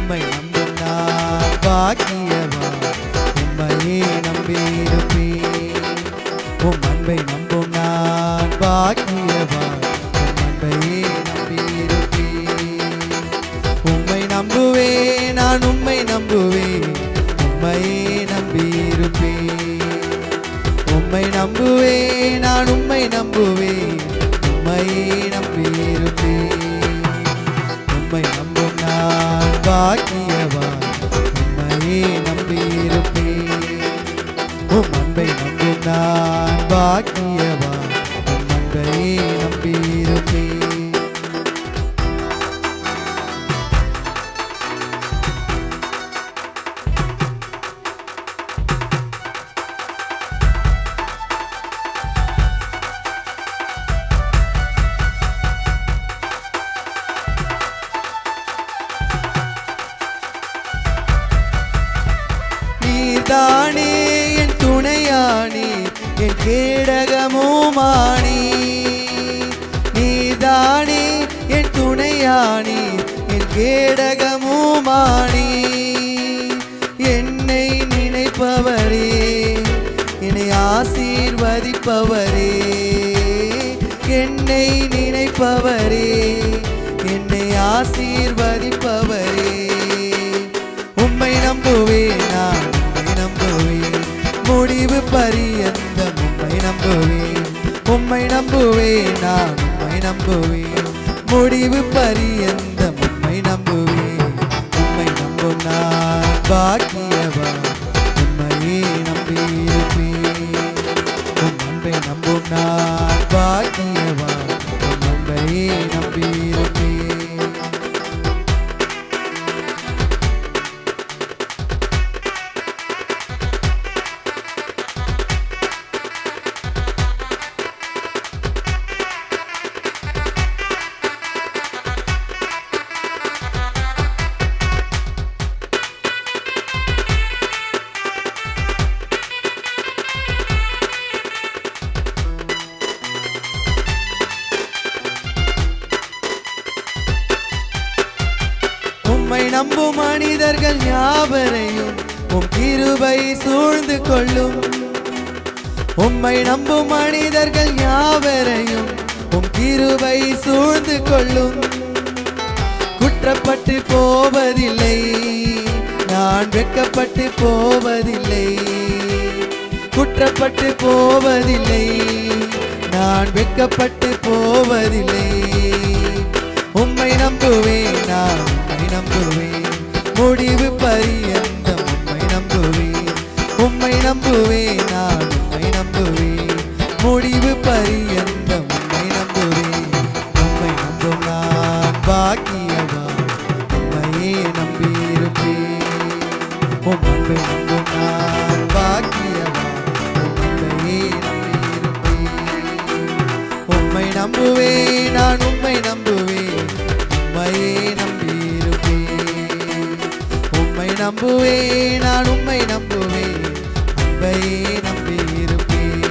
உம்மை நம்பும் நான் பாக்கியவான், உம்மையே நம்பியிருப்பேன். உம் அன்பை நம்பும் நான் பாக்கியவான், உம் அன்பையே நம்பியிருப்பேன். உம்மை நம்புவேன், நான் உம்மை நம்புவேன், உம்மையே நம்பியிருப்பேன். உம்மை நம்புவேன், நான் உம்மை நம்புவேன், உம்மையே நம்பியிருப்பேன். உம்மை நம்பும் நான் பாக்கியவான், உம்மையே நம்பியிருப்பேன். உம் அன்பை நம்பும் நான் பாக்கியவான், உம் அன்பையே நம்பியிருப்பேன். நீர்தானே என் துணையானி, என் கேடகமுமானி. நீர்தானே என் துணையானி, என் கேடகமுமானி. என்னை நினைப்பவரே, என்னை ஆசீர்வதிப்பவரே. என்னை நினைப்பவரே, என்னை ஆசீர்வதிப்பவரே. உம்மை நம்புவேன், நான் உம்மை நம்புவேன், முடிவு பரியந்தம் உம்மை நம்புவேன். உம்மை நம்புவேன், நான் உம்மை நம்புவேன், முடிவு பரியந்தம் உம்மை நம்புவேன். உம்மை நம்பும் நான் பாக்கியவான், உம்மையே நம்பியிருப்பேன். உம் அன்பை நம்பும் நான் பாக்கியவான், உம் அன்பையே நம்பியிருப்பேன். உம்மை நம்பும் மனிதர்கள் யாவரையும் உம் கிருபை சூழ்ந்து கொள்ளும். உம்மை நம்பும் மனிதர்கள் யாவரையும் உம் கிருபை சூழ்ந்து கொள்ளும். குற்றப்பட்டு போவதில்லை, நான் வெட்கப்பட்டு போவதில்லை. குற்றப்பட்டு போவதில்லை, நான் வெட்கப்பட்டு போவதில்லை. உம்மை நம்புவேன், நான் உம்மை நம்புவேன், முடிவு பரியந்தம் உம்மை நம்புவேன். உம்மை நம்புவேன், நான் உம்மை நம்புவேன், முடிவு பரியந்தம் உம்மை நம்புவேன். உம்மை நம்பும் நான் பாக்கியவான், உம்மையே நம்பியிருப்பேன். உம் அன்பை நம்பும் நான் பாக்கியவான், உம் அன்பையே நம்பியிருப்பேன். உம்மை நம்புவேன், நான் உம்மை நம்புவேன், உம்மையே நம்பியிருப்பேன். உம்மை நம்புவேன், நான் உம்மை நம்புவேன், அன்பையே நம்பியிருப்பேன்.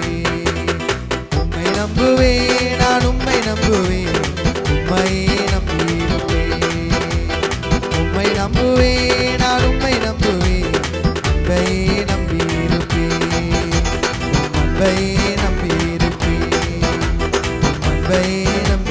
உம்மை நம்புவேன், நான் உம்மை நம்புவேன், உம்மையே நம்பியிருப்பேன். உம்மை நம்புவேன், நான் உம்மை நம்புவேன், அன்பையே நம்பியிருப்பேன். அன்பையே நம்பியிருப்பேன், அன்பையே நம்பி